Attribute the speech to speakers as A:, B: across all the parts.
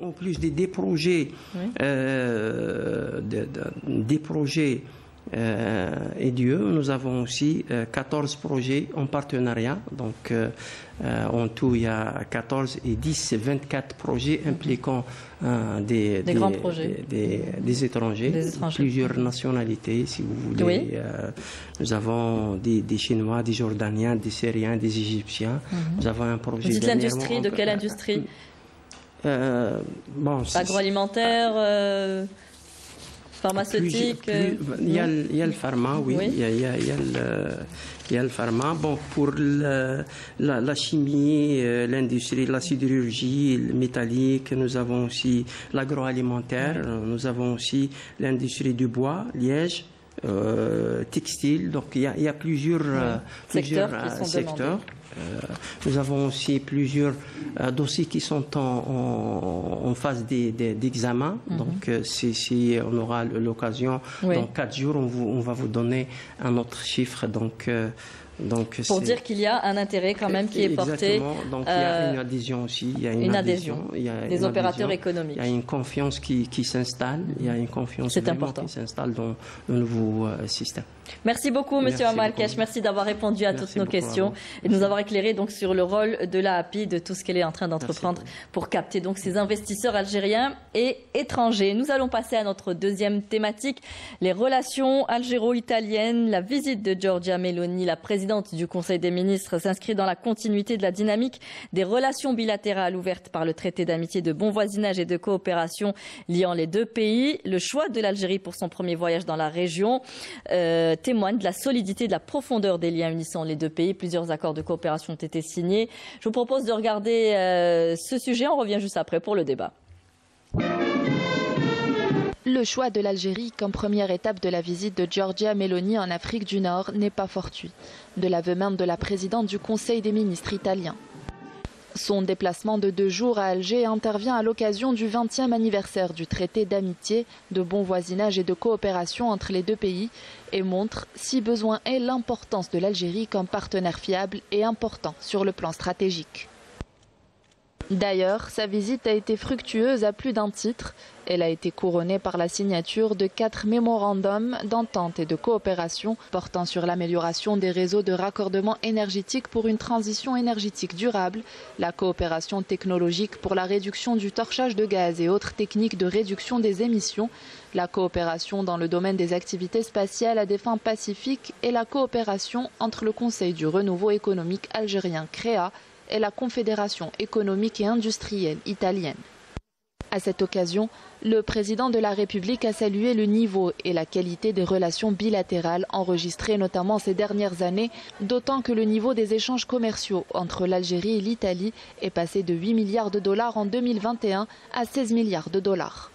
A: en plus des projets, des projets EDIE, nous avons aussi 14 projets en partenariat. Donc, en tout, il y a 14 et 10, 24 projets impliquant des
B: grands projets.
A: Des étrangers, plusieurs nationalités, si vous voulez.
B: Oui.
A: Nous avons des Chinois, des Jordaniens, des Syriens, des Égyptiens. Nous avons un projet.
B: Vous dites l'industrie, de quelle industrie? Agroalimentaire, pharmaceutique.
A: Il y a le pharma, oui. Il y a le pharma. Bon, pour la chimie, l'industrie, la sidérurgie, le métallique, nous avons aussi l'agroalimentaire, nous avons aussi l'industrie du bois, liège, textile. Donc il y a plusieurs secteurs. Nous avons aussi plusieurs dossiers qui sont en phase d'examen. Donc, si on aura l'occasion, dans 4 jours, on va vous donner un autre chiffre. Donc,
B: pour dire qu'il y a un intérêt quand même qui est porté.
A: Exactement. Donc, il y a une adhésion aussi. Il y a une adhésion
B: des opérateurs économiques.
A: Il y a une confiance qui s'installe. Il y a une confiance qui s'installe dans le nouveau système.
B: Merci beaucoup, Monsieur Amarkesh. Merci d'avoir répondu à toutes nos questions et de nous avoir éclairé donc sur le rôle de l'AAPI, de tout ce qu'elle est en train d'entreprendre pour capter donc ces investisseurs algériens et étrangers. Nous allons passer à notre deuxième thématique, les relations algéro-italiennes. La visite de Giorgia Meloni, la présidente du Conseil des ministres, s'inscrit dans la continuité de la dynamique des relations bilatérales ouvertes par le traité d'amitié, de bon voisinage et de coopération liant les deux pays. Le choix de l'Algérie pour son premier voyage dans la région témoigne de la solidité et de la profondeur des liens unissant les deux pays. Plusieurs accords de coopération ont été signés. Je vous propose de regarder ce sujet. On revient juste après pour le débat.
C: Le choix de l'Algérie comme première étape de la visite de Giorgia Meloni en Afrique du Nord n'est pas fortuit, de l'aveu même de la présidente du Conseil des ministres italien. Son déplacement de 2 jours à Alger intervient à l'occasion du 20e anniversaire du traité d'amitié, de bon voisinage et de coopération entre les deux pays et montre, si besoin est, l'importance de l'Algérie comme partenaire fiable et important sur le plan stratégique. D'ailleurs, sa visite a été fructueuse à plus d'un titre. Elle a été couronnée par la signature de 4 mémorandums d'entente et de coopération portant sur l'amélioration des réseaux de raccordement énergétique pour une transition énergétique durable, la coopération technologique pour la réduction du torchage de gaz et autres techniques de réduction des émissions, la coopération dans le domaine des activités spatiales à des fins pacifiques et la coopération entre le Conseil du renouveau économique algérien CREA et la Confédération économique et industrielle italienne. À cette occasion, le président de la République a salué le niveau et la qualité des relations bilatérales enregistrées notamment ces dernières années, d'autant que le niveau des échanges commerciaux entre l'Algérie et l'Italie est passé de 8 milliards de dollars en 2021 à 16 milliards de dollars.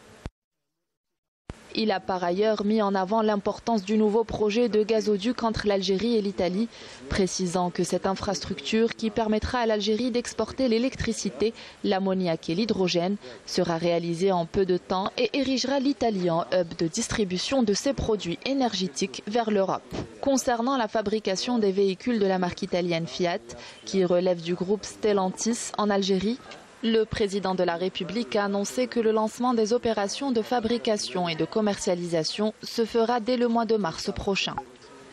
C: Il a par ailleurs mis en avant l'importance du nouveau projet de gazoduc entre l'Algérie et l'Italie, précisant que cette infrastructure qui permettra à l'Algérie d'exporter l'électricité, l'ammoniac et l'hydrogène sera réalisée en peu de temps et érigera l'Italie en hub de distribution de ses produits énergétiques vers l'Europe. Concernant la fabrication des véhicules de la marque italienne Fiat, qui relève du groupe Stellantis en Algérie, le président de la République a annoncé que le lancement des opérations de fabrication et de commercialisation se fera dès le mois de mars prochain.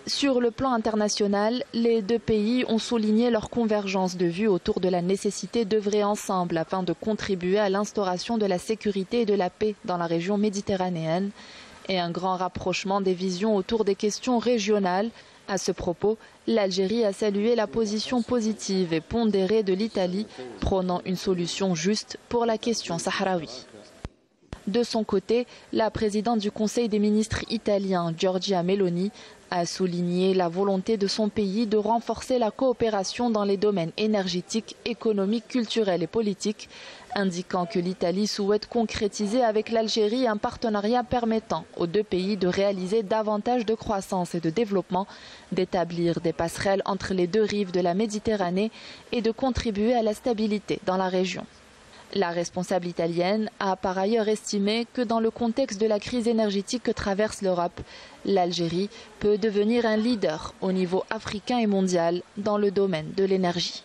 C: Sur le plan international, les deux pays ont souligné leur convergence de vues autour de la nécessité d'œuvrer ensemble afin de contribuer à l'instauration de la sécurité et de la paix dans la région méditerranéenne et un grand rapprochement des visions autour des questions régionales. À ce propos, l'Algérie a salué la position positive et pondérée de l'Italie, prônant une solution juste pour la question sahraoui. De son côté, la présidente du Conseil des ministres italien, Giorgia Meloni, a souligné la volonté de son pays de renforcer la coopération dans les domaines énergétiques, économiques, culturels et politiques, indiquant que l'Italie souhaite concrétiser avec l'Algérie un partenariat permettant aux deux pays de réaliser davantage de croissance et de développement, d'établir des passerelles entre les deux rives de la Méditerranée et de contribuer à la stabilité dans la région. La responsable italienne a par ailleurs estimé que dans le contexte de la crise énergétique que traverse l'Europe, l'Algérie peut devenir un leader au niveau africain et mondial dans le domaine de l'énergie.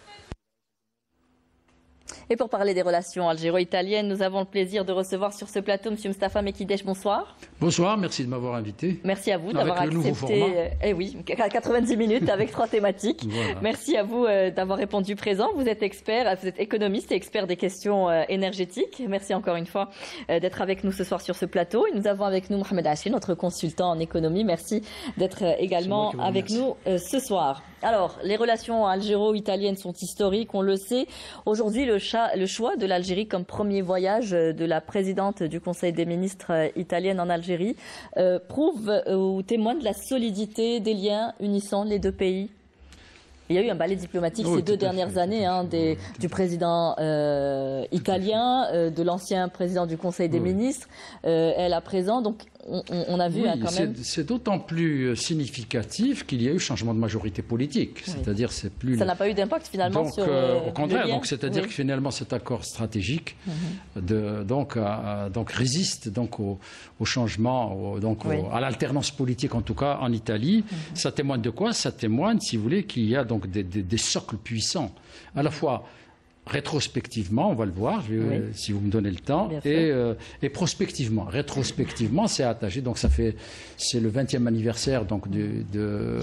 B: Et pour parler des relations algéro-italiennes, nous avons le plaisir de recevoir sur ce plateau M. Mostafa Mekidesh. Bonsoir.
D: Bonsoir, merci de m'avoir invité.
B: Merci à vous d'avoir accepté. Oui, 90 minutes avec 3 thématiques. Voilà. Merci à vous d'avoir répondu présent. Vous êtes expert, vous êtes économiste et expert des questions énergétiques. Merci encore une fois d'être avec nous ce soir sur ce plateau. Et nous avons avec nous Mohamed Hachi, notre consultant en économie. Merci d'être également avec nous ce soir. Alors, les relations algéro-italiennes sont historiques, on le sait. Aujourd'hui, le choix de l'Algérie comme premier voyage de la présidente du Conseil des ministres italienne en Algérie prouve ou témoigne de la solidité des liens unissant les deux pays. Il y a eu un balai diplomatique ces 2 dernières années du président italien, de l'ancien président du Conseil des ministres, elle à présent. Donc, on a vu quand même.
D: C'est d'autant plus significatif qu'il y a eu changement de majorité politique. C'est-à-dire, c'est plus.
B: Ça n'a pas eu d'impact finalement sur.
D: Au contraire, c'est-à-dire que finalement cet accord stratégique résiste au changement, à l'alternance politique en tout cas en Italie. Ça témoigne de quoi? Ça témoigne, si vous voulez, qu'il y a donc des socles puissants, à la fois rétrospectivement, on va le voir, si vous me donnez le temps, et prospectivement. Rétrospectivement, c'est attaché, donc c'est le 20e anniversaire donc du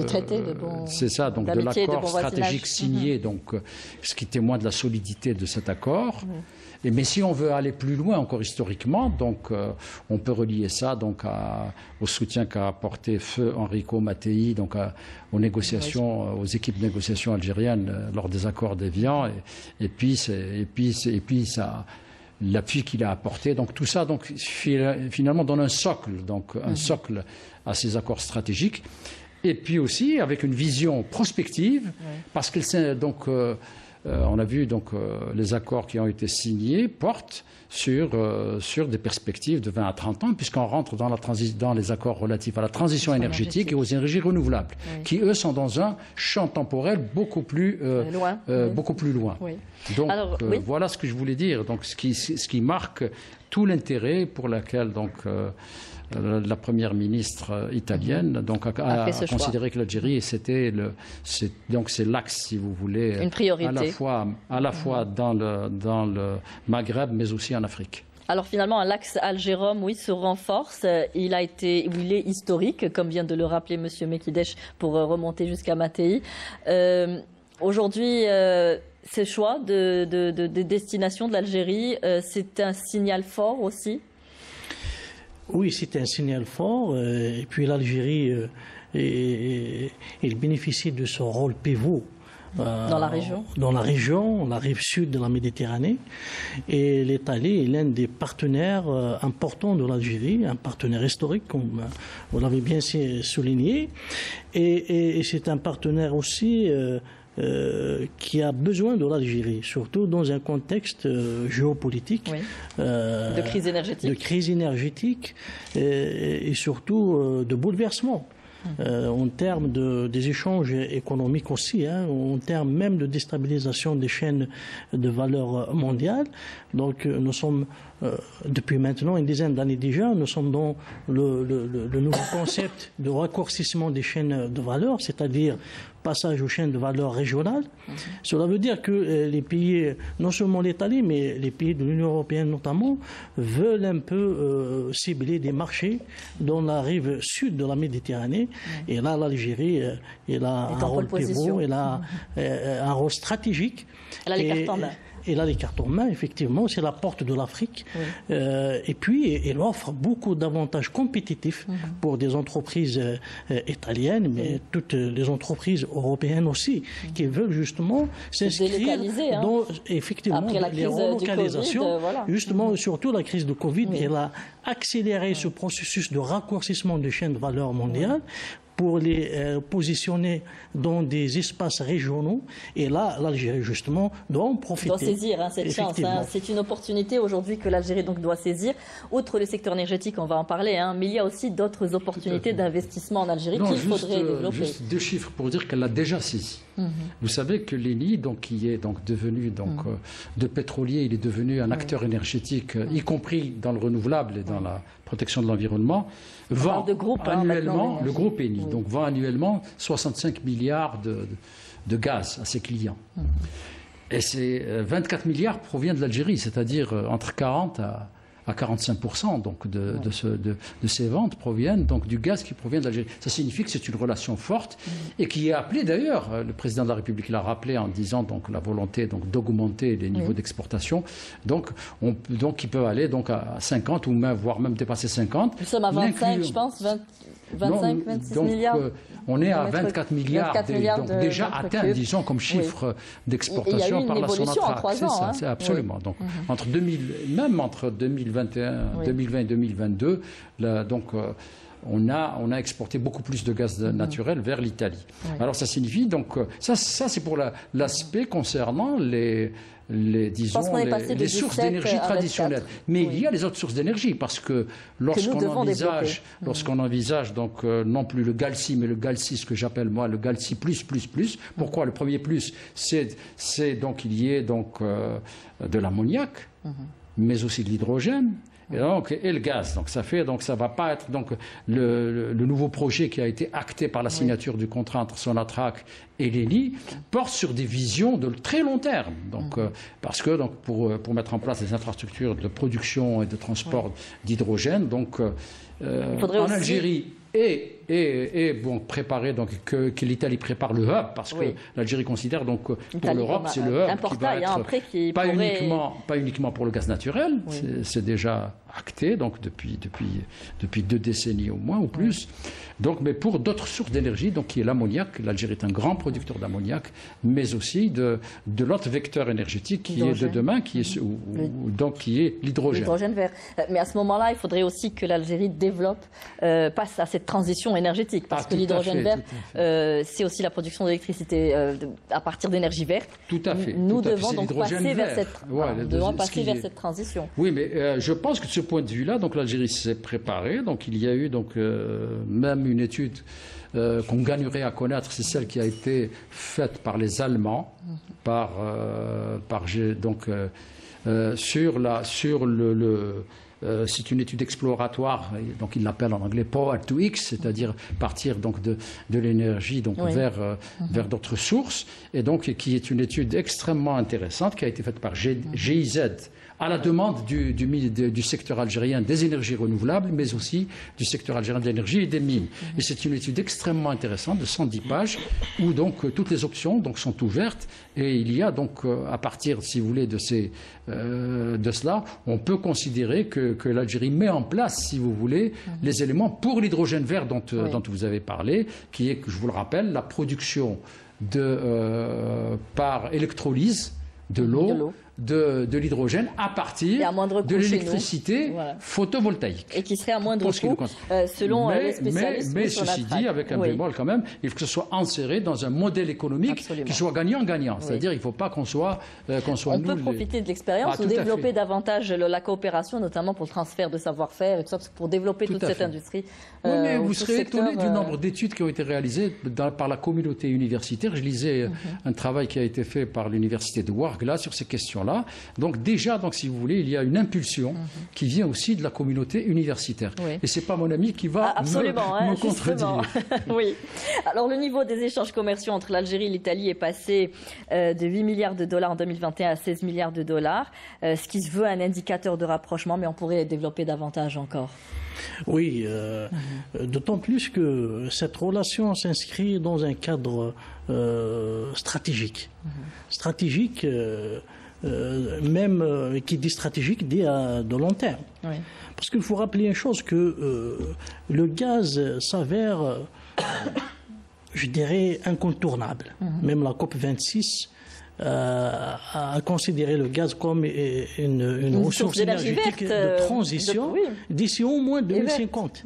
B: traité
D: de l'accord stratégique signé, donc ce qui témoigne de la solidité de cet accord. Mais si on veut aller plus loin encore historiquement, donc on peut relier ça donc au soutien qu'a apporté feu Enrico Mattei donc aux négociations, aux équipes de négociation algériennes lors des accords d'Évian et puis ça l'appui qu'il a apporté. Donc tout ça donc finalement donne un socle à ces accords stratégiques. Et puis aussi avec une vision prospective parce que on a vu donc les accords qui ont été signés portent sur des perspectives de 20 à 30 ans, puisqu'on rentre dans les accords relatifs à la transition énergétique et aux énergies renouvelables, qui eux sont dans un champ temporel beaucoup plus loin. Donc voilà ce que je voulais dire. Donc ce qui marque tout l'intérêt pour lequel donc la première ministre italienne donc a considéré que l'Algérie c'est l'axe, si vous voulez,
B: une priorité
D: à la fois dans le Maghreb mais aussi en Afrique.
B: Alors finalement, l'axe Algérom, se renforce. Il est historique, comme vient de le rappeler M. Mekidesh, pour remonter jusqu'à Mattei. Aujourd'hui, ce choix de destination de l'Algérie, c'est un signal fort aussi.
E: Oui, c'est un signal fort. Et puis l'Algérie, il bénéficie de son rôle pivot.
B: Dans la région.
E: Dans la région, la rive sud de la Méditerranée. Et l'Italie est l'un des partenaires importants de l'Algérie, un partenaire historique, comme vous l'avez bien souligné. Et c'est un partenaire aussi qui a besoin de l'Algérie, surtout dans un contexte géopolitique,
B: de crise énergétique,
E: et surtout de bouleversement. En termes des échanges économiques aussi, en termes même de déstabilisation des chaînes de valeur mondiales. Donc nous sommes, depuis maintenant une dizaine d'années déjà, nous sommes dans le nouveau concept de raccourcissement des chaînes de valeur, c'est-à-dire passage aux chaînes de valeur régionales. Cela veut dire que les pays, non seulement l'Italie, mais les pays de l'Union européenne notamment, veulent un peu cibler des marchés dans la rive sud de la Méditerranée. Et là, l'Algérie, elle a un rôle pivot, elle a un rôle stratégique.
B: Elle a les cartes en main.
E: Et là, les cartes en main, effectivement, c'est la porte de l'Afrique. Et puis, elle offre beaucoup d'avantages compétitifs pour des entreprises italiennes, mais toutes les entreprises européennes aussi, qui veulent justement s'inscrire dans, effectivement, les relocalisations. Justement, surtout la crise de Covid, elle a accéléré ce processus de raccourcissement des chaînes de valeur mondiales pour les positionner dans des espaces régionaux. Et là, l'Algérie, justement, doit en profiter.
B: Doit saisir cette chance. C'est une opportunité aujourd'hui que l'Algérie doit saisir. Outre le secteur énergétique, on va en parler, mais il y a aussi d'autres opportunités d'investissement en Algérie qu'il faudrait développer.
D: Juste 2 chiffres pour dire qu'elle l'a déjà saisi. Vous savez que l'Eni, qui est devenu de pétrolier, il est devenu un acteur énergétique, y compris dans le renouvelable et dans la protection de l'environnement, vend annuellement, le groupe Eni, vend annuellement 65 milliards de gaz à ses clients. Et ces 24 milliards proviennent de l'Algérie, c'est-à-dire entre 40 à 45% donc de ces ventes proviennent donc du gaz qui provient de l'Algérie. Ça signifie que c'est une relation forte et qui est appelée d'ailleurs, le président de la République l'a rappelé en disant donc la volonté donc d'augmenter les niveaux d'exportation. Donc ils peuvent aller donc à 50 ou même, voire même dépasser 50.
B: Nous sommes à 25, je pense, 25, 26 milliards.
D: On est à 24 milliards, donc déjà atteint, disons, comme chiffre d'exportation par la Sonatrach.
B: C'est ça,
D: c'est absolument. Donc, même entre 2021, 2020 et 2022, on a exporté beaucoup plus de gaz naturel vers l'Italie. Alors ça signifie, donc, ça c'est pour l'aspect concernant les sources d'énergie traditionnelles. Mais il y a les autres sources d'énergie, parce que lorsqu'on envisage donc non plus le GALCI, mais le GALCI, ce que j'appelle moi le GALCI plus. Pourquoi le premier plus? C'est donc il y ait donc de l'ammoniac, mais aussi de l'hydrogène. Et le gaz, donc ça va pas être donc le nouveau projet qui a été acté par la signature du contrat entre Sonatrach et l'Eni porte sur des visions de très long terme. Donc parce que donc pour mettre en place des infrastructures de production et de transport d'hydrogène, donc en Algérie et bon, préparer donc que l'Italie prépare le hub, parce que l'Algérie considère donc pour l'Europe c'est le hub qui va être pas uniquement pour le gaz naturel, c'est déjà acté donc depuis 2 décennies au moins ou plus. Donc, mais pour d'autres sources d'énergie, donc qui est l'ammoniac. L'Algérie est un grand producteur d'ammoniac, mais aussi de l'autre vecteur énergétique qui est de demain, qui est l'hydrogène.
B: L'hydrogène vert. Mais à ce moment-là, il faudrait aussi que l'Algérie développe, passe à cette transition énergétique, parce que l'hydrogène vert, c'est aussi la production d'électricité à partir d'énergie verte.
D: Tout à fait.
B: Nous devons donc passer vers cette transition.
D: Oui, mais je pense que de ce point de vue-là, donc l'Algérie s'est préparée. Donc il y a eu donc même une étude qu'on gagnerait à connaître, c'est celle qui a été faite par les Allemands, c'est une étude exploratoire, donc ils l'appellent en anglais Power to X, c'est-à-dire partir donc de l'énergie donc vers d'autres sources, et donc qui est une étude extrêmement intéressante qui a été faite par GIZ à la demande du secteur algérien des énergies renouvelables, mais aussi du secteur algérien de l'énergie et des mines. Et c'est une étude extrêmement intéressante de 110 pages où donc toutes les options donc sont ouvertes, et il y a donc à partir, si vous voulez, de cela, on peut considérer que l'Algérie met en place, si vous voulez, les éléments pour l'hydrogène vert dont vous avez parlé, qui est, je vous le rappelle, la production par électrolyse de l'eau, de l'hydrogène à partir de l'électricité photovoltaïque.
B: Et qui serait à moindre coût, selon les spécialistes.
D: Mais ceci dit, avec un bémol quand même, il faut que ce soit inséré dans un modèle économique qui soit gagnant-gagnant. C'est-à-dire qu'il ne faut pas qu'on soit
B: on peut profiter de l'expérience ou développer davantage la coopération, notamment pour le transfert de savoir-faire, et tout ça, pour développer toute cette industrie.
D: Oui, mais vous serez étonné du nombre d'études qui ont été réalisées par la communauté universitaire. Je lisais un travail qui a été fait par l'université de Ouargla sur ces questions-là. Donc déjà, si vous voulez, il y a une impulsion qui vient aussi de la communauté universitaire. Et ce n'est pas mon ami qui va me contredire.
B: Oui. Alors le niveau des échanges commerciaux entre l'Algérie et l'Italie est passé de 8 milliards de dollars en 2021 à 16 milliards de dollars, ce qui se veut un indicateur de rapprochement, mais on pourrait développer davantage encore.
E: Oui, d'autant plus que cette relation s'inscrit dans un cadre stratégique. Stratégique, même qui dit stratégique, dit de long terme. Parce qu'il faut rappeler une chose, que le gaz s'avère, je dirais, incontournable. Même la COP26 à considérer le gaz comme une ressource énergétique de transition d'ici au moins 2050.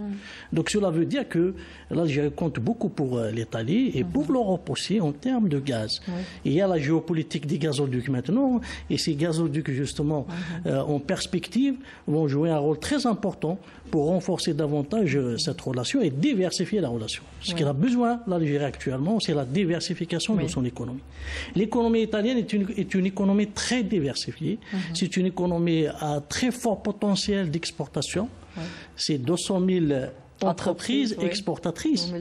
E: Donc cela veut dire que l'Algérie compte beaucoup pour l'Italie et pour l'Europe aussi en termes de gaz. Et il y a la géopolitique des gazoducs maintenant, et ces gazoducs justement en perspective vont jouer un rôle très important pour renforcer davantage cette relation et diversifier la relation. Ce qu'elle a besoin, l'Algérie actuellement, c'est la diversification de son économie. L'économie italienne est une économie très diversifiée. C'est une économie à très fort potentiel d'exportation. C'est 200 000 entreprises exportatrices.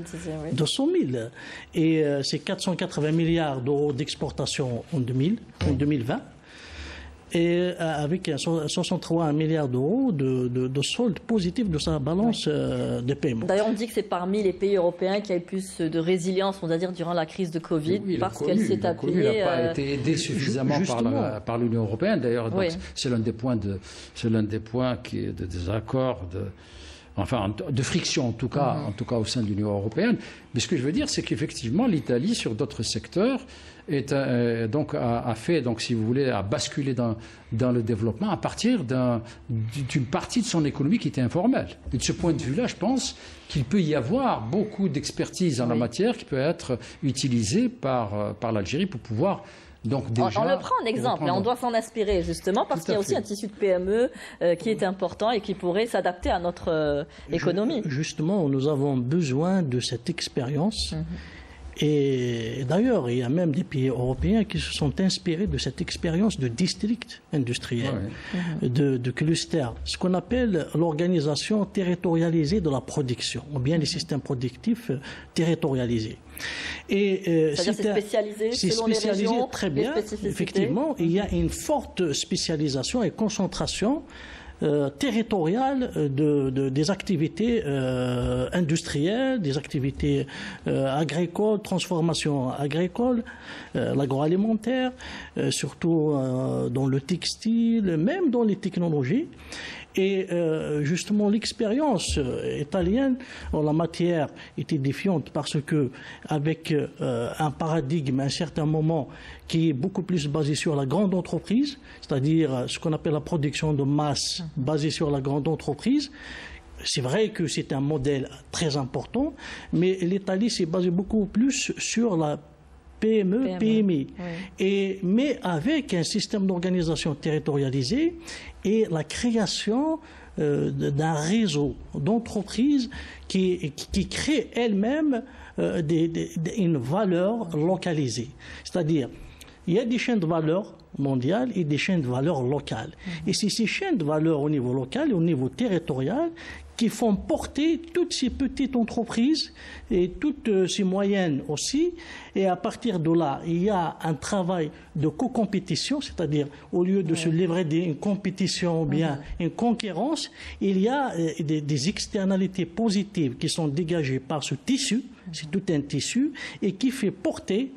E: 200 000. Et c'est 480 milliards d'euros d'exportation en 2020. Et avec 63 milliards d'euros de solde positif de sa balance de paiement.
B: D'ailleurs, on dit que c'est parmi les pays européens qui a eu plus de résilience, on va dire, durant la crise de Covid, parce qu'elle s'est appuyée...
D: Il n'a pas été aidé suffisamment par l'Union européenne, d'ailleurs. C'est l'un des points qui est de désaccord, de friction en tout cas au sein de l'Union européenne. Mais ce que je veux dire, c'est qu'effectivement, l'Italie, sur d'autres secteurs, a basculé dans le développement à partir d'une partie de son économie qui était informelle. Et de ce point de vue-là, je pense qu'il peut y avoir beaucoup d'expertise en la matière qui peut être utilisée par l'Algérie pour pouvoir... Donc déjà,
B: on le prend en exemple et on doit s'en inspirer justement parce qu'il y a aussi un tissu de PME qui est important et qui pourrait s'adapter à notre économie.
E: Justement, nous avons besoin de cette expérience. Et d'ailleurs, il y a même des pays européens qui se sont inspirés de cette expérience de district industriel, de cluster, ce qu'on appelle l'organisation territorialisée de la production, ou bien les systèmes productifs territorialisés.
B: C'est-à-dire c'est spécialisé selon les régions,
E: très bien, effectivement. Il y a une forte spécialisation et concentration territoriale des activités industrielles, des activités agricoles, transformation agricole, l'agroalimentaire, surtout dans le textile, même dans les technologies. Et justement, l'expérience italienne en la matière était défiante parce que, avec un paradigme à un certain moment qui est beaucoup plus basé sur la grande entreprise, c'est-à-dire ce qu'on appelle la production de masse basée sur la grande entreprise, c'est vrai que c'est un modèle très important, mais l'Italie s'est basée beaucoup plus sur la PME, PMI, mais avec un système d'organisation territorialisé et la création d'un réseau d'entreprises qui crée elle-même une valeur localisée. C'est-à-dire, il y a des chaînes de valeur mondiales et des chaînes de valeur locales. Et c'est ces chaînes de valeur au niveau local et au niveau territorial qui font porter toutes ces petites entreprises et toutes ces moyennes aussi. Et à partir de là, il y a un travail de co-compétition, c'est-à-dire au lieu de se livrer une compétition ou bien une concurrence, il y a des externalités positives qui sont dégagées par ce tissu. C'est tout un tissu et qui fait porter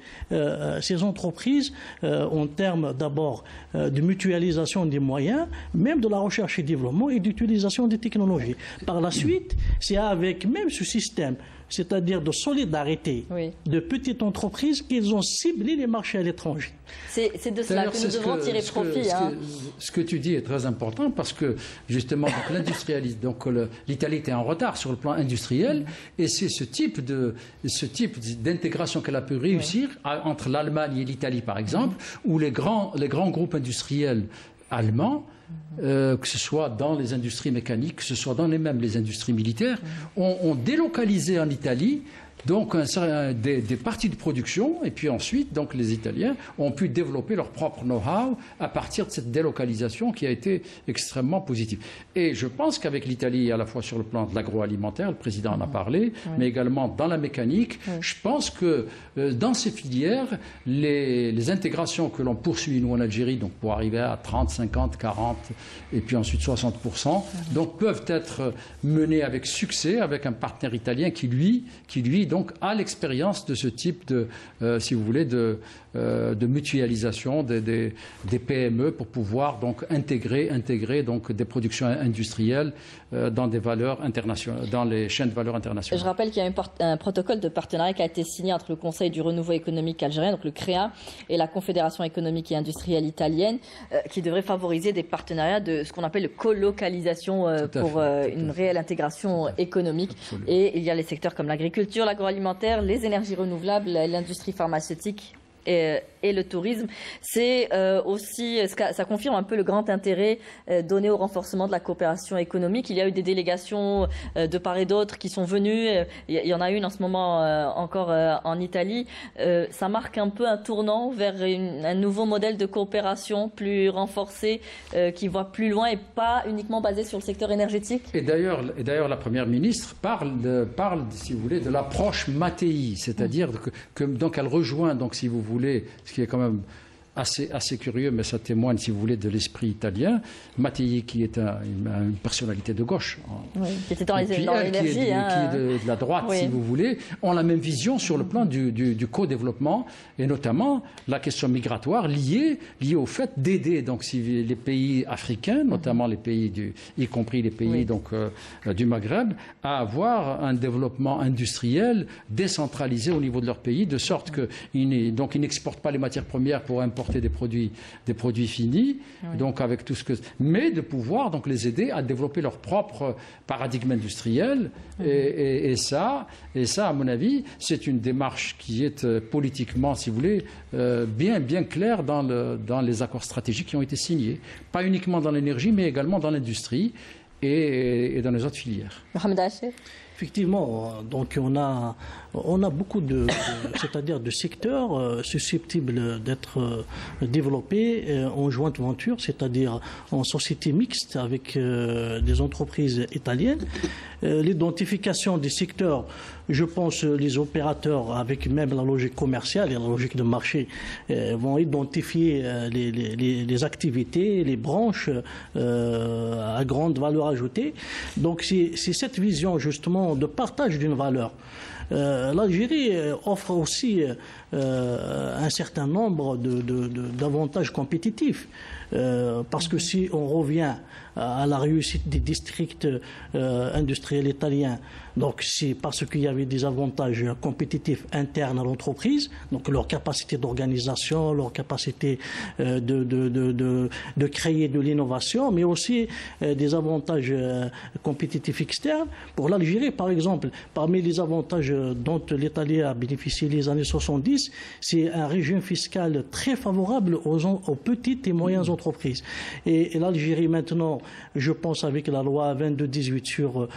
E: ces entreprises en termes d'abord de mutualisation des moyens, même de la recherche et développement et d'utilisation des technologies. Par la suite, c'est avec même ce système, c'est-à-dire de solidarité de petites entreprises qu'ils ont ciblé les marchés à l'étranger.
B: C'est de cela que nous devons tirer profit.
D: Ce que tu dis est très important parce que justement l'Italie était en retard sur le plan industriel et c'est ce type d'intégration qu'elle a pu réussir entre l'Allemagne et l'Italie par exemple, où les grands groupes industriels allemands, que ce soit dans les industries mécaniques, que ce soit dans même les industries militaires, ont délocalisé en Italie donc des parties de production et puis ensuite donc les Italiens ont pu développer leur propre know-how à partir de cette délocalisation qui a été extrêmement positive. Et je pense qu'avec l'Italie, à la fois sur le plan de l'agroalimentaire, le président en a parlé, mais également dans la mécanique, je pense que dans ces filières, les intégrations que l'on poursuit nous en Algérie, donc pour arriver à 30, 50, 40 et puis ensuite 60%, donc peuvent être menées avec succès avec un partenaire italien qui lui donc a l'expérience de ce type de, si vous voulez, de mutualisation des PME pour pouvoir donc intégrer donc des productions industrielles dans des valeurs internationales, dans les chaînes de valeur internationales.
B: Je rappelle qu'il y a un protocole de partenariat qui a été signé entre le Conseil du renouveau économique algérien, donc le CREA, et la Confédération économique et industrielle italienne, qui devrait favoriser des partenariats de ce qu'on appelle de colocalisation pour une réelle intégration économique. Et il y a les secteurs comme l'agriculture, l'agroalimentaire, les énergies renouvelables, l'industrie pharmaceutique et le tourisme. C'est aussi, ça confirme un peu le grand intérêt donné au renforcement de la coopération économique. Il y a eu des délégations de part et d'autre qui sont venues. Il y en a une en ce moment encore en Italie. Ça marque un peu un tournant vers un nouveau modèle de coopération plus renforcé, qui va plus loin et pas uniquement basé sur le secteur énergétique.
D: Et d'ailleurs, la Première ministre parle, si vous voulez, de l'approche Mattei, c'est-à-dire que donc elle rejoint, donc si vous voulez, ce qui est quand même assez curieux, mais ça témoigne, si vous voulez, de l'esprit italien. Mattei, qui est une personnalité de gauche,
B: oui, qui était dans l'énergie,
D: qui est de la droite, oui, si vous voulez, ont la même vision sur le plan du co-développement, et notamment la question migratoire liée au fait d'aider donc les pays africains, notamment les pays y compris les pays, oui, donc du Maghreb, à avoir un développement industriel décentralisé au niveau de leur pays, de sorte qu'ils n'exportent pas les matières premières pour importer des produits finis, oui, donc avec tout ce que, mais de pouvoir donc les aider à développer leur propre paradigme industriel, et ça, à mon avis, c'est une démarche qui est politiquement, si vous voulez, bien claire dans les accords stratégiques qui ont été signés, pas uniquement dans l'énergie, mais également dans l'industrie et dans les autres filières.
B: Mohamed Hacher.
E: Effectivement, donc on a beaucoup c'est-à-dire de secteurs susceptibles d'être développés en jointe venture, c'est-à-dire en société mixte avec des entreprises italiennes. L'identification des secteurs, je pense les opérateurs, avec même la logique commerciale et la logique de marché, vont identifier les activités, les branches à grande valeur ajoutée. Donc c'est cette vision justement de partage d'une valeur. L'Algérie offre aussi un certain nombre d'avantages compétitifs. Parce que si on revient à la réussite des districts industriels italiens, donc c'est parce qu'il y avait des avantages compétitifs internes à l'entreprise, donc leur capacité d'organisation, leur capacité de créer de l'innovation, mais aussi des avantages compétitifs externes. Pour l'Algérie, par exemple, parmi les avantages dont l'Italie a bénéficié les années 70, c'est un régime fiscal très favorable aux petites et moyennes entreprises. Et l'Algérie maintenant, je pense avec la loi 22-18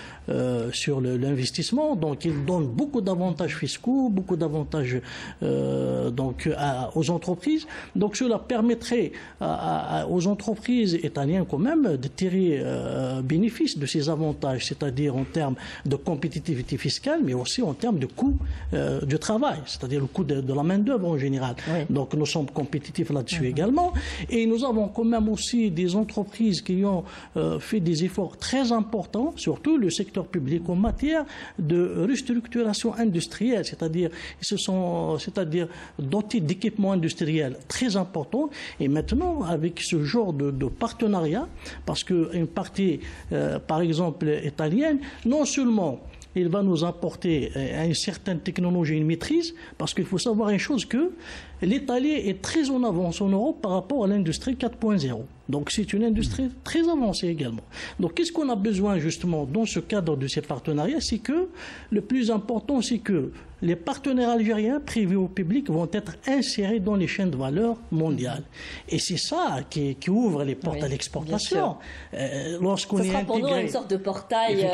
E: sur l'investissement, donc il donne beaucoup d'avantages fiscaux, beaucoup d'avantages aux entreprises. Donc cela permettrait aux entreprises italiennes quand même de tirer bénéfice de ces avantages, c'est-à-dire en termes de compétitivité fiscale, mais aussi en termes de coût du travail, c'est-à-dire le coût de la main-d'œuvre en général. Oui. Donc nous sommes compétitifs là-dessus également. Et nous avons quand même aussi des entreprises qui ont fait des efforts très importants, surtout le secteur public, en matière de restructuration industrielle, c'est-à-dire dotés d'équipements industriels très importants. Et maintenant, avec ce genre de partenariat, parce qu'une partie, par exemple, italienne, non seulement il va nous apporter une certaine technologie, une maîtrise, parce qu'il faut savoir une chose, que l'Italie est très en avance en Europe par rapport à l'industrie 4.0. Donc c'est une industrie très avancée également. Donc qu'est-ce qu'on a besoin justement dans ce cadre de ces partenariats? C'est que le plus important, c'est que les partenaires algériens, privés ou publics, vont être insérés dans les chaînes de valeur mondiales. Et c'est ça qui ouvre les portes à l'exportation.
B: Lorsqu'on est intégré, pour nous une sorte de portail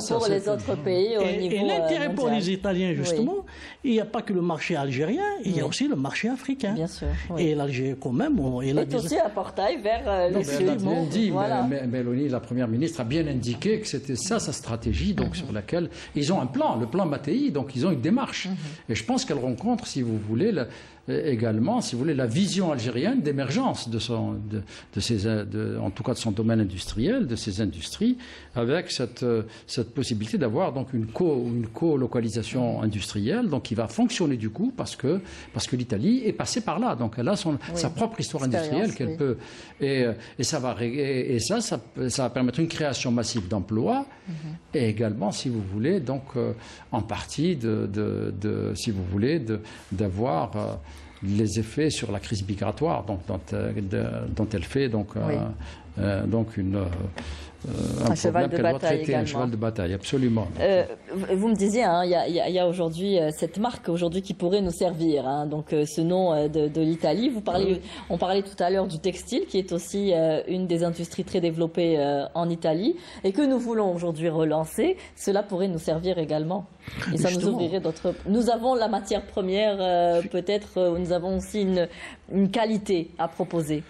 B: pour les autres pays au niveau
E: Et l'intérêt pour les Italiens, justement, il n'y a pas que le marché algérien, il y a aussi le marché africain.
B: Bien sûr.
E: Et l'Algérie, quand même,
B: est aussi un portail vers le sud.
D: Bien dit, voilà. Mélanie, la Première ministre, a bien indiqué que c'était ça sa stratégie, donc sur laquelle ils ont un plan, le plan Mattei, donc ils ont une démarche. Et je pense qu'elle rencontre, si vous voulez, également, si vous voulez, la vision algérienne d'émergence en tout cas de son domaine industriel, de ses industries, avec cette possibilité d'avoir donc une co-localisation industrielle, donc qui va fonctionner du coup parce que l'Italie est passée par là, donc elle a sa propre histoire industrielle qu'elle peut, et ça va permettre une création massive d'emplois, et également, si vous voulez, donc en partie si vous voulez, d'avoir les effets sur la crise migratoire dont elle fait donc une
B: un cheval de bataille également.
D: Un cheval de bataille, absolument.
B: Vous me disiez, hein, il y a aujourd'hui cette marque aujourd'hui qui pourrait nous servir. Hein, donc ce nom de l'Italie. On parlait tout à l'heure du textile, qui est aussi une des industries très développées en Italie, et que nous voulons aujourd'hui relancer. Cela pourrait nous servir également. Et ça nous ouvrirait d'autres. Nous avons la matière première, peut-être. Nous avons aussi une qualité à proposer.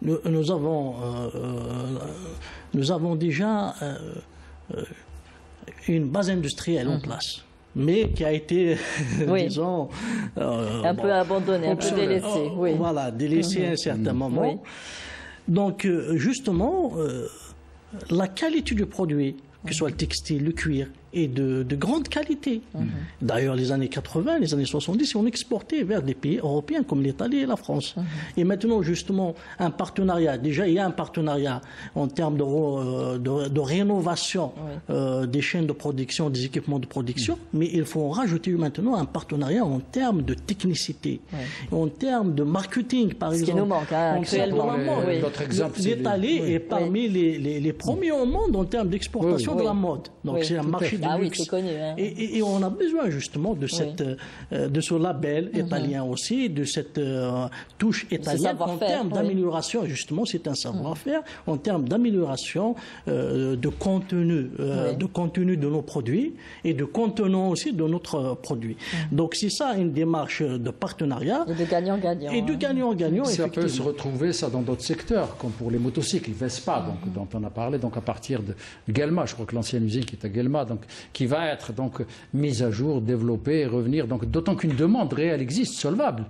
E: Nous avons déjà une base industrielle en place, mais qui a été, disons,
B: un peu abandonnée, un peu délaissée.
E: Voilà, délaissée à un certain moment. Donc, justement, la qualité du produit, que ce soit le textile, le cuir, est de grande qualité. D'ailleurs, les années 80, les années 70, on exportait vers des pays européens comme l'Italie et la France. Et maintenant, justement, un partenariat. Déjà, il y a un partenariat en termes de rénovation des chaînes de production, des équipements de production, mais il faut rajouter maintenant un partenariat en termes de technicité, en termes de marketing, par exemple.
B: Ce qui nous manque, actuellement.
E: L'Italie est parmi les premiers au monde en termes d'exportation de la mode. Donc, c'est un marché de luxe.
B: C'est connu, hein.
E: Et on a besoin justement de ce label italien aussi, de cette touche italienne en termes d'amélioration. Justement, c'est un savoir-faire en termes d'amélioration de contenu de nos produits et de contenant aussi de notre produit. Donc c'est ça une démarche de partenariat.
B: Et de gagnant-gagnant.
E: Et de gagnant-gagnant.
D: Ça peut se retrouver ça dans d'autres secteurs, comme pour les motocycles, Vespa, donc, dont on a parlé, donc à partir de Guelma, je crois que l'ancienne usine qui est à Guelma, donc qui va être donc mise à jour, développée, revenir. Donc d'autant qu'une demande réelle existe, solvable.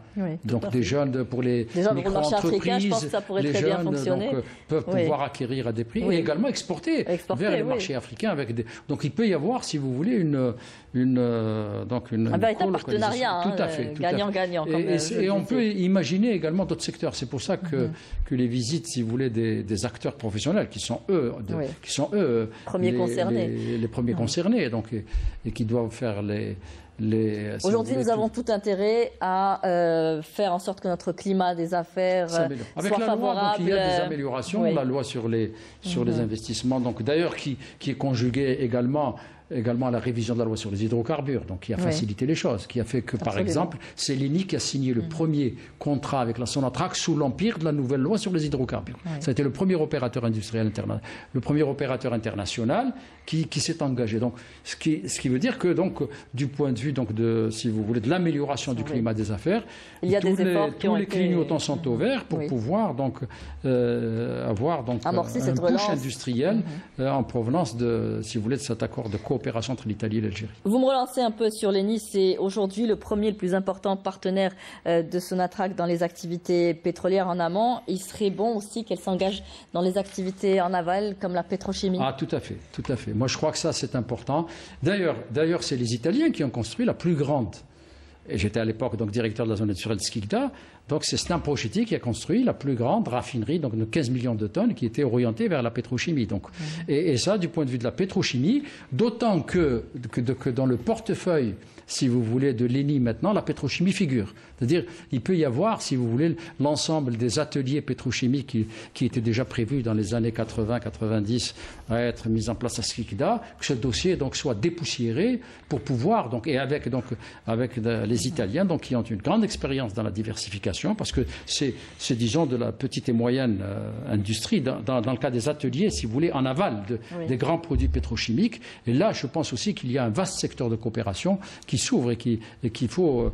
D: Donc des jeunes pour les micro-entreprises,
B: je pense que ça pourrait
D: les
B: très
D: jeunes
B: bien fonctionner.
D: donc, peuvent pouvoir acquérir à des prix et également exporter vers les marchés africains avec des. Donc il peut y avoir, si vous voulez, un
B: véritable partenariat,
D: tout à fait,
B: gagnant-gagnant.
D: Et on peut imaginer également d'autres secteurs. C'est pour ça que les visites, si vous voulez, des acteurs professionnels qui sont eux les premiers concernés, donc et qui doivent faire
B: Aujourd'hui, nous avons tout intérêt à faire en sorte que notre climat des affaires soit favorable.
D: Loi, donc, il y a des améliorations. La loi sur les investissements, donc d'ailleurs qui est conjuguée également à la révision de la loi sur les hydrocarbures, donc qui a facilité les choses, qui a fait que, par exemple, c'est l'ENI qui a signé le premier contrat avec la Sonatrach sous l'empire de la nouvelle loi sur les hydrocarbures. Ça a été le premier opérateur industriel international qui s'est engagé. Donc, ce qui veut dire que, donc, du point de vue, donc, si vous voulez, de l'amélioration du climat des affaires,
B: il y a des efforts
D: tous les clignotants sont au vert pour pouvoir donc avoir donc un push industriel en provenance de, si vous voulez, de cet accord de coopération entre l'Italie et l'Algérie.
B: Vous me relancez un peu sur l'ENI, c'est aujourd'hui le plus important partenaire de Sonatrach dans les activités pétrolières en amont. Il serait bon aussi qu'elle s'engage dans les activités en aval comme la pétrochimie.
D: Ah, tout à fait, tout à fait. Moi, je crois que ça, c'est important. D'ailleurs, c'est les Italiens qui ont construit la plus grande. Et j'étais à l'époque donc directeur de la zone industrielle de Schikda. Donc c'est Stamprochetti qui a construit la plus grande raffinerie, donc de 15 millions de tonnes, qui était orientée vers la pétrochimie. Donc, et ça, du point de vue de la pétrochimie, d'autant que dans le portefeuille, si vous voulez, de l'ENI maintenant, la pétrochimie figure. C'est-à-dire, il peut y avoir, si vous voulez, l'ensemble des ateliers pétrochimiques qui étaient déjà prévus dans les années 80-90 à être mis en place à Schikda, que ce dossier donc soit dépoussiéré pour pouvoir, donc, et avec les Italiens, donc, qui ont une grande expérience dans la diversification, parce que c'est disons, de la petite et moyenne industrie, dans le cas des ateliers, si vous voulez, en aval des grands produits pétrochimiques. Et là, je pense aussi qu'il y a un vaste secteur de coopération qui s'ouvre et qu'il faut,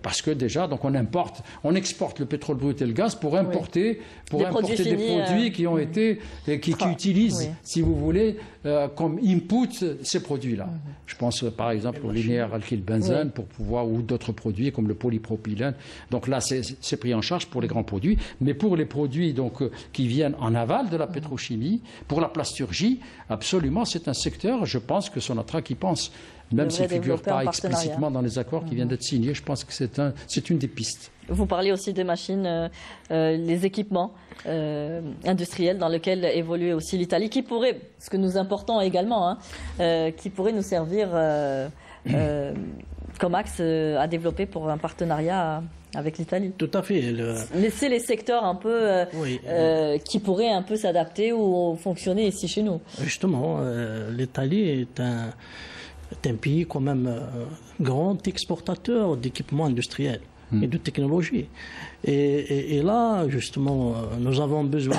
D: parce que déjà, donc on exporte le pétrole brut et le gaz pour importer des produits qui ont été, qui utilisent, si vous voulez, comme input ces produits-là. Je pense par exemple au linéaire alkyl benzène pour pouvoir, ou d'autres produits comme le polypropylène. Donc là, c'est pris en charge pour les grands produits, mais pour les produits donc qui viennent en aval de la pétrochimie, pour la plasturgie, absolument, c'est un secteur, je pense que Sonatrach y pense. Même s'il ne figure pas explicitement dans les accords qui viennent d'être signés, je pense que c'est une des pistes.
B: Vous parlez aussi des machines, les équipements industriels dans lesquels évolue aussi l'Italie, qui pourrait, ce que nous importons également, qui pourrait nous servir comme axe à développer pour un partenariat avec l'Italie.
E: Tout à fait.
B: Laisser les secteurs un peu qui pourraient un peu s'adapter ou fonctionner ici chez nous.
E: Justement, l'Italie est un pays quand même grand exportateur d'équipements industriels et de technologies. Et là, justement, nous avons besoin,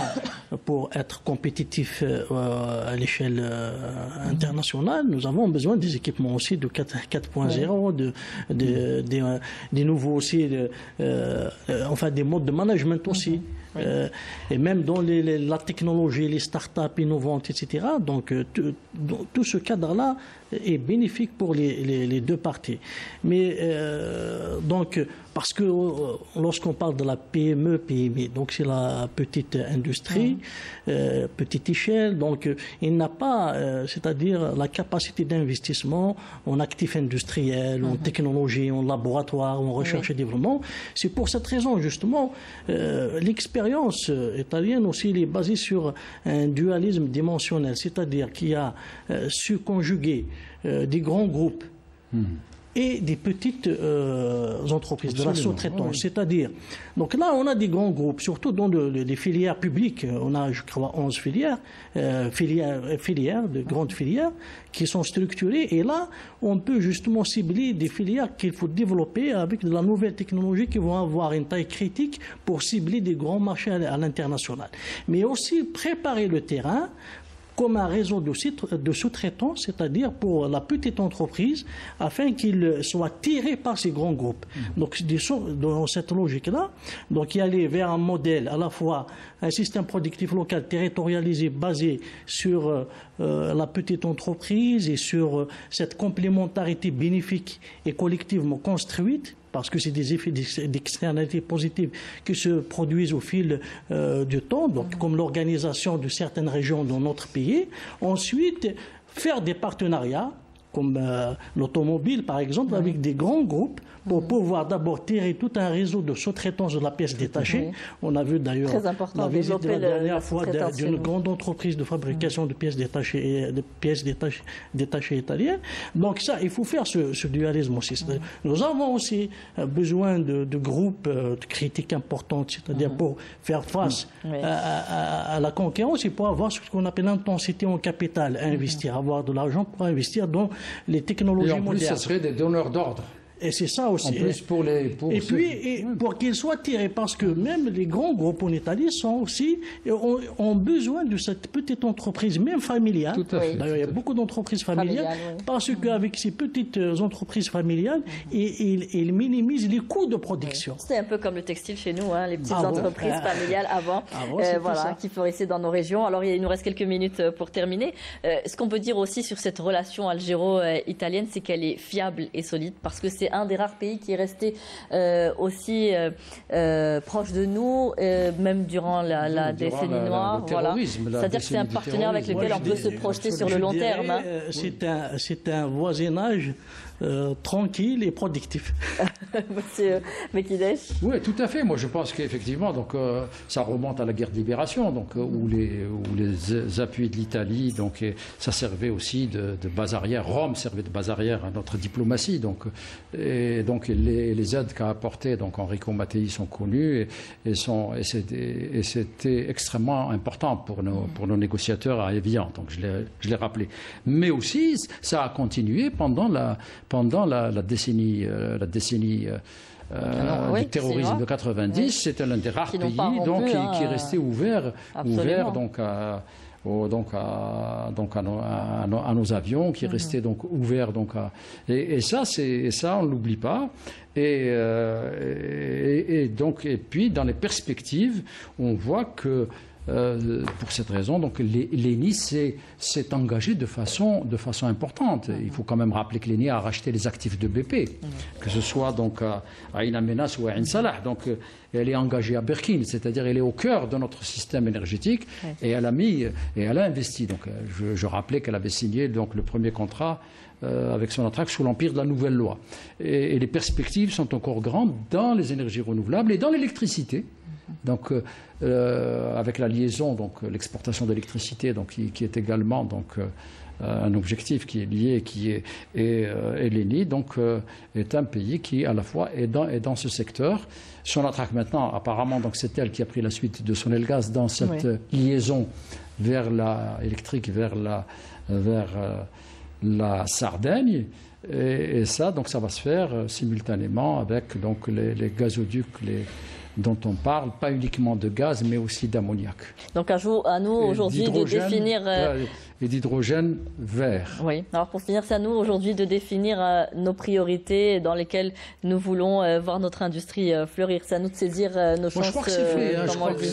E: pour être compétitifs à l'échelle internationale, nous avons besoin des équipements aussi de 4.0, des nouveaux aussi, enfin des modes de management aussi. Et même dans la technologie, les start-up innovantes, etc. Donc, tout ce cadre-là est bénéfique pour les deux parties. Mais donc, parce que lorsqu'on parle de la PME, PMI, donc c'est la petite industrie, petite échelle, donc il n'a pas, c'est-à-dire la capacité d'investissement en actifs industriels, en technologie, en laboratoire, en recherche et développement. C'est pour cette raison, justement, l'expérience italienne aussi elle est basée sur un dualisme dimensionnel, c'est-à-dire qu'il y a su conjuguer des grands groupes et des petites entreprises de la sous-traitance. C'est-à-dire, donc là, on a des grands groupes, surtout dans les filières publiques. On a, je crois, 11 filières, de grandes filières, qui sont structurées. Et là, on peut justement cibler des filières qu'il faut développer avec de la nouvelle technologie qui vont avoir une taille critique pour cibler des grands marchés à l'international. Mais aussi préparer le terrain comme un réseau de sous-traitants, c'est-à-dire pour la petite entreprise, afin qu'il soit tiré par ces grands groupes. Donc, dans cette logique-là, donc y aller vers un modèle à la fois un système productif local territorialisé basé sur la petite entreprise et sur cette complémentarité bénéfique et collectivement construite, parce que c'est des effets d'externalité positive qui se produisent au fil du temps, donc comme l'organisation de certaines régions dans notre pays. Ensuite, faire des partenariats, comme l'automobile par exemple, avec des grands groupes, pour pouvoir d'abord tirer tout un réseau de sous-traitance de la pièce détachée. On a vu d'ailleurs la visite de la dernière fois d'une grande entreprise de fabrication de pièces détachées, italiennes. Donc ça, il faut faire ce dualisme aussi. Nous avons aussi besoin de groupes de critiques importantes, c'est-à-dire pour faire face à la concurrence et pour avoir ce qu'on appelle l'intensité en capital, investir, avoir de l'argent pour investir dans les technologies mondiales.
D: Et en plus, ce serait des donneurs d'ordre.
E: Et c'est ça aussi.
D: En plus
E: pour qu'ils soient tirés, parce que même les grands groupes en Italie ont besoin de cette petite entreprise, même familiale. D'ailleurs, il y a beaucoup d'entreprises familiales, parce qu'avec ces petites entreprises familiales, ils minimisent les coûts de production.
B: C'est un peu comme le textile chez nous, hein, les petites entreprises familiales avant qui florissaient dans nos régions. Alors, il nous reste quelques minutes pour terminer. Ce qu'on peut dire aussi sur cette relation algéro-italienne, c'est qu'elle est fiable et solide, parce que c'est un des rares pays qui est resté aussi proche de nous, même durant la décennie noire. C'est-à-dire que c'est un partenaire avec lequel on peut se projeter sur le long terme.
E: C'est un voisinage tranquille et productif.
B: Monsieur Mekidesh.
D: Oui, tout à fait. Moi, je pense qu'effectivement, donc ça remonte à la guerre de libération, donc où les appuis de l'Italie, donc ça servait aussi de base arrière. Rome servait de base arrière à notre diplomatie, donc les aides qu'a apportées donc Enrico Mattei sont connues et c'était extrêmement important pour nos négociateurs à Évian. Donc je l'ai rappelé. Mais aussi, ça a continué pendant la décennie du terrorisme de 90, c'était l'un des rares pays qui restait ouvert donc à nos avions, qui restaient donc ouverts et ça on ne l'oublie pas. Et puis dans les perspectives, on voit que pour cette raison, donc l'ENI s'est engagé de façon importante. Il faut quand même rappeler que l'ENI a racheté les actifs de BP, que ce soit donc à Ain Amenas ou à Ain Salah. Donc elle est engagée à Berkine, c'est-à-dire elle est au cœur de notre système énergétique et elle a investi. Donc je rappelais qu'elle avait signé donc le premier contrat avec Sonatrach sous l'empire de la nouvelle loi. Et les perspectives sont encore grandes dans les énergies renouvelables et dans l'électricité. Donc, avec la liaison, donc l'exportation d'électricité, donc qui est également donc un objectif qui est lié, et l'ENI donc est un pays qui à la fois est dans ce secteur. Sonatrach maintenant, apparemment, donc c'est elle qui a pris la suite de Sonelgaz dans cette liaison électrique vers la Sardaigne. Et ça, donc, ça va se faire simultanément avec donc, les gazoducs dont on parle, pas uniquement de gaz, mais aussi d'ammoniac.
B: Donc, à nous aujourd'hui de définir...
D: Et d'hydrogène vert.
B: Oui, alors pour finir, c'est à nous aujourd'hui de définir nos priorités dans lesquelles nous voulons voir notre industrie fleurir. C'est à nous de saisir nos chances.
D: Je crois que c'est fait. Je crois que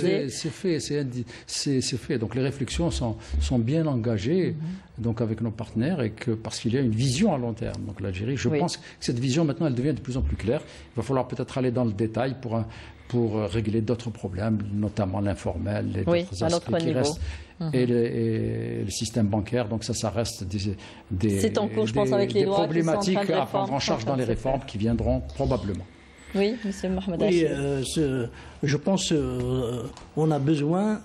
D: c'est fait. Donc les réflexions sont bien engagées donc avec nos partenaires parce qu'il y a une vision à long terme. Donc l'Algérie, je pense que cette vision maintenant, elle devient de plus en plus claire. Il va falloir peut-être aller dans le détail pour régler d'autres problèmes, notamment l'informel et d'autres aspects qui restent. Et le système bancaire, donc ça reste
B: c'est en cours, je pense, avec les lois
D: problématiques à prendre en charge dans les réformes qui viendront probablement.
B: Oui, M. Mohamed
E: Achid. Je pense on a besoin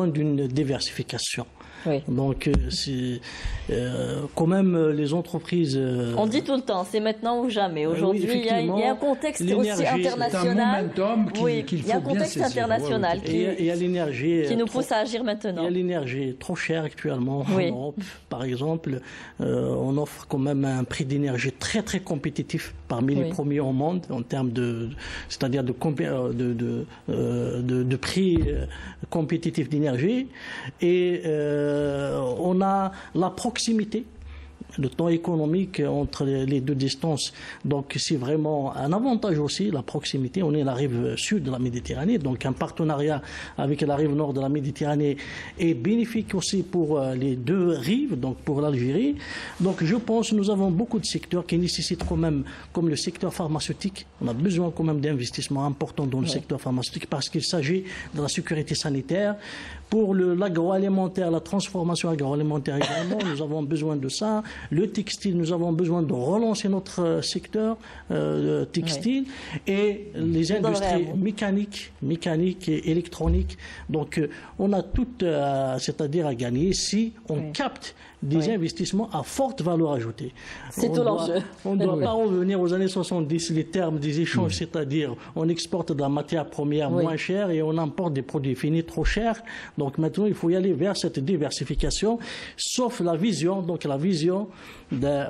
E: d'une diversification.
B: Oui.
E: Donc, quand même, les entreprises...
B: On dit tout le temps, c'est maintenant ou jamais. Aujourd'hui, il y a un contexte aussi international.
D: C'est un momentum qu'il faut bien saisir.
B: Il y a un contexte international qui nous pousse à agir maintenant.
E: Il y a l'énergie trop chère actuellement en Europe. Par exemple, on offre quand même un prix d'énergie très très compétitif parmi les premiers au monde en termes c'est-à-dire de prix compétitif d'énergie. Et on a la proximité, le temps économique entre les deux distances. Donc c'est vraiment un avantage aussi, la proximité. On est la rive sud de la Méditerranée, donc un partenariat avec la rive nord de la Méditerranée est bénéfique aussi pour les deux rives, donc pour l'Algérie. Donc je pense que nous avons beaucoup de secteurs qui nécessitent quand même, comme le secteur pharmaceutique, on a besoin quand même d'investissements importants dans le secteur pharmaceutique parce qu'il s'agit de la sécurité sanitaire. Pour l'agroalimentaire, la transformation agroalimentaire également, nous avons besoin de ça. Le textile, nous avons besoin de relancer notre secteur textile et les industries mécaniques et électroniques. Donc, on a tout, c'est-à-dire à gagner si on capte des investissements à forte valeur ajoutée.
B: C'est tout l'enjeu.
E: On ne doit pas revenir aux années 70, les termes des échanges, c'est-à-dire on exporte de la matière première moins chère et on importe des produits finis trop chers. Donc maintenant, il faut y aller vers cette diversification, sauf la vision,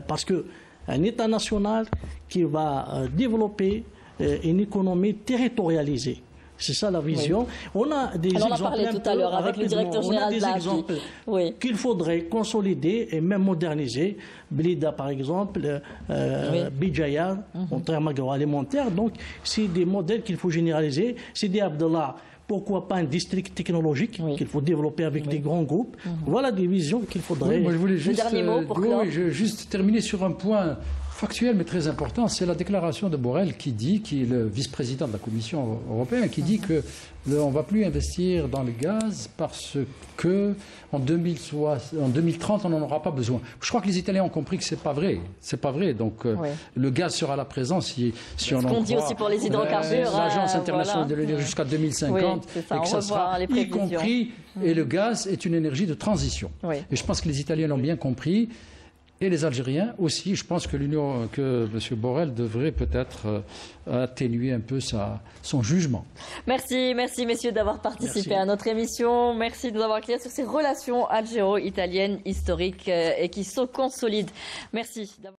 E: parce qu'un État national qui va développer une économie territorialisée. C'est ça la vision. On a des exemples.
B: On en parlait tout à l'heure avec le directeur général de l'API.
E: Qu'il faudrait consolider et même moderniser. Blida, par exemple, Bijaya, en termes agroalimentaires. Donc, c'est des modèles qu'il faut généraliser. C'est des Abdallah. Pourquoi pas un district technologique qu'il faut développer avec des grands groupes. Voilà des visions qu'il faudrait.
D: Moi, je voulais juste,
B: le dernier mot pour
D: juste terminer sur un point factuel mais très important, c'est la déclaration de Borrell qui est le vice-président de la Commission européenne, qui dit que on ne va plus investir dans le gaz parce que en 2030 on n'en aura pas besoin. Je crois que les Italiens ont compris que c'est pas vrai. C'est pas vrai. Donc le gaz sera là présent si on en croit.
B: Ce qu'on dit aussi pour les hydrocarbures.
D: L'Agence internationale de l'énergie jusqu'à 2050 et que ça sera y compris. Et le gaz est une énergie de transition. Et je pense que les Italiens l'ont bien compris. Et les Algériens aussi. Je pense que M. Borrell devrait peut-être atténuer un peu son jugement.
B: Merci messieurs d'avoir participé à notre émission. Merci de nous avoir éclairé sur ces relations algéro-italiennes historiques et qui se consolident. Merci.